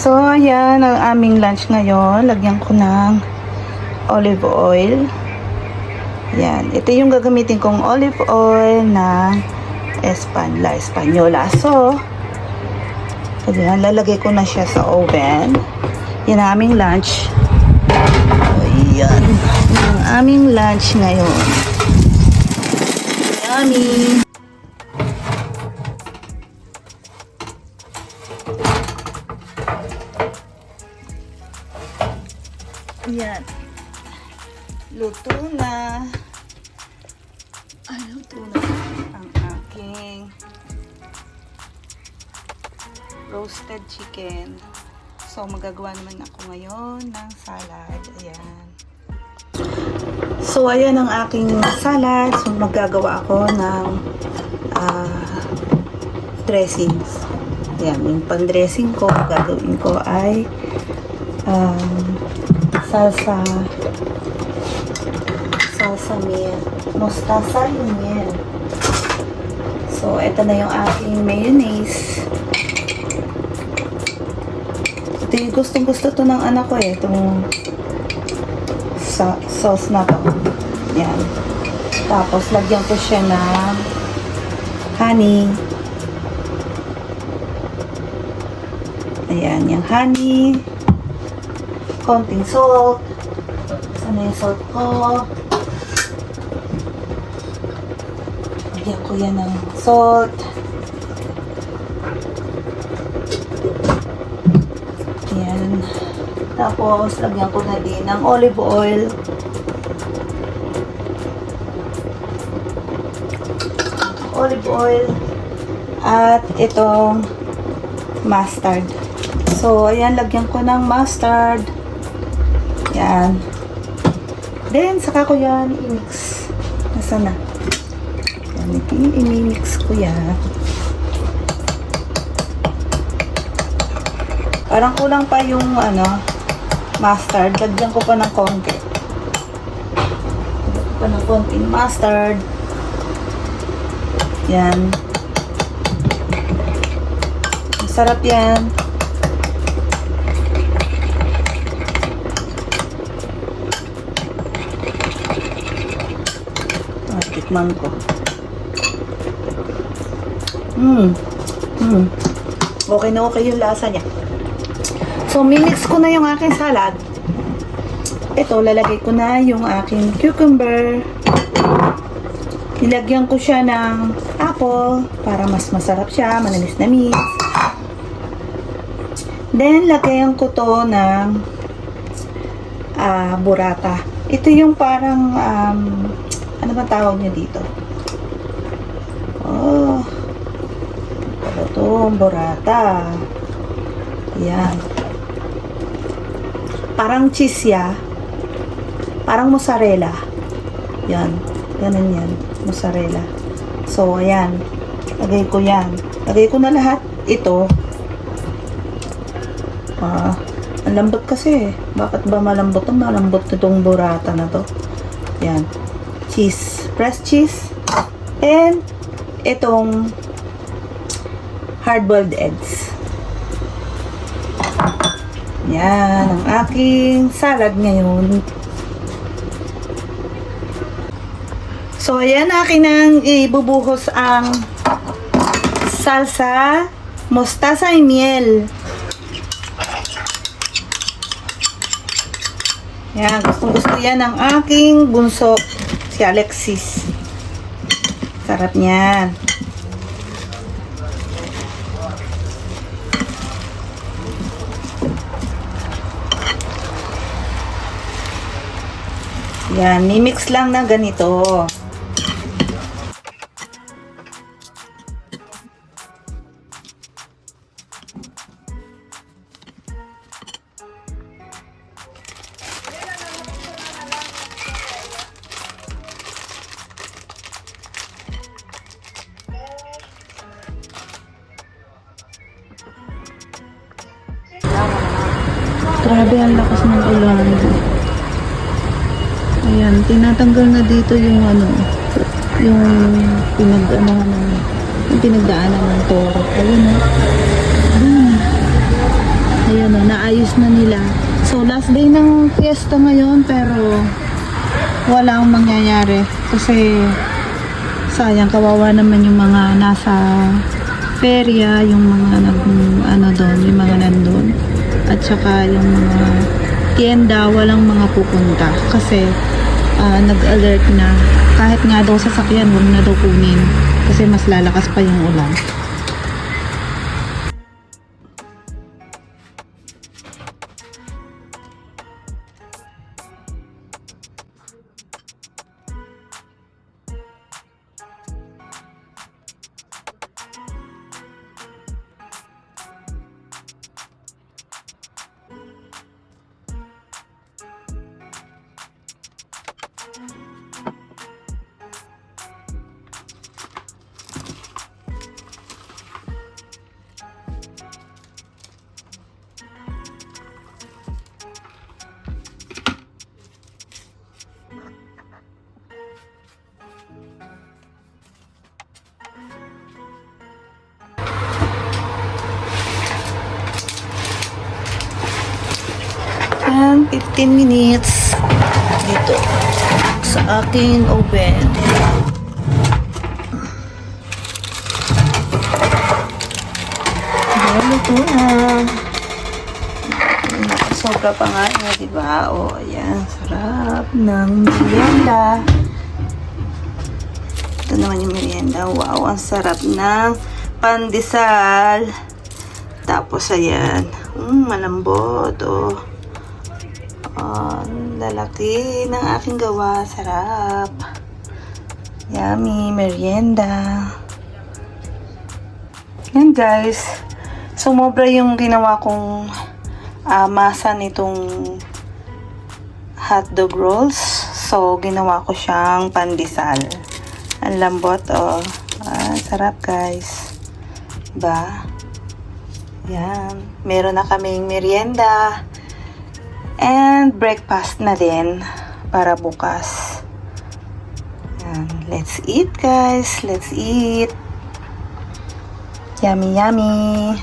So, ayan ang aming lunch ngayon. Lagyan ko ng olive oil. Yan. Ito yung gagamitin kong olive oil na Española. So, ayan, lalagay ko na siya sa oven. Yan ang aming lunch. Ayan. Yan ang aming lunch ngayon. Yummy! Ayan. Luto na. Luto na ang aking roasted chicken. So, magagawa naman ako ngayon ng salad. Ayan. So, ayan ang aking salad. So, magagawa ako ng dressings. Ayan. Yung pan-dressing ko, gagawin ko ay salsa miel. Mustasa yung miel. So, ito na yung aking mayonnaise. Ito yung gustong-gusto to ng anak ko eh. Itong sauce na to. Yan. Tapos, lagyan ko siya ng honey. Ayan, yung honey. Konting salt. Sana yung salt ko. Lagyan ko yan ng salt. Ayan. Tapos, lagyan ko na din ng olive oil. Olive oil. At itong mustard. So, ayan, lagyan ko ng mustard. Yan. Then, saka ko yan i-mix. Nasaan na? Yan, i-mix ko yan. Parang kulang pa yung, mustard. Lagyan ko pa ng konti. Lagyan ko pa ng konting mustard. Yan. Masarap yan. Tikman ko. Okay na okay yung lasa niya. So, mimix ko na yung aking salad. Ito, lalagay ko na yung aking cucumber. Nilagyan ko siya ng apple para mas masarap siya, manamis-namis. Then, lagayan ko to ng burrata. Ito yung parang ano ba tawag niya dito? Oh. Ito, burrata. Ayan. Parang cheese ya. Parang mozzarella. Yan. Ganun yan. Mozzarella. So, ayan. Lagay ko yan. Lagay ko na lahat. Ito. Ang lambot kasi. Bakit ba malambot? Malambot itong burrata na to. Yan. Cheese, pressed cheese, and itong hard-boiled eggs. Yan ang aking salad ngayon. So, ayan, akin nang ibubuhos ang salsa, mustasa y miel. Yan, gustong-gusto yan ng aking bunso. Si Alexis. Sarap niyan. Yan, mimix lang na ganito. Grabe ang lakas ng ulan. Ayan, tinatanggal na dito yung yung pinagdaanan ng toro. Ayun, Ayan o, naayos na nila. So, last day ng fiesta ngayon, pero walang mangyayari. Kasi, sayang, kawawa naman yung mga nasa perya, yung mga doon, yung mga nandun. At saka yung mga tienda, walang mga pupunta. Kasi, nag-alert na. Kahit nga daw sasakyan, huwag na daw kunin. Kasi mas lalakas pa yung ulan. And 15 minutes dito sa aking oven. Luto na. Sobra pa nga niya, diba? O, ayan. Sarap ng merienda. Ito naman yung merienda. Wow, ang sarap ng pandesal. Tapos, ayan. Malambot, oh. Lalaki ng aking gawa. Sarap. Yummy merienda. Yan guys. Sumobra yung ginawa kong masa nitong hotdog rolls. So, ginawa ko siyang pandesal. Ang lambot, oh. Sarap guys. Diba? Yan. Meron na kaming merienda. And breakfast na din para bukas. Yan. Let's eat guys. Let's eat. Yummy, yummy.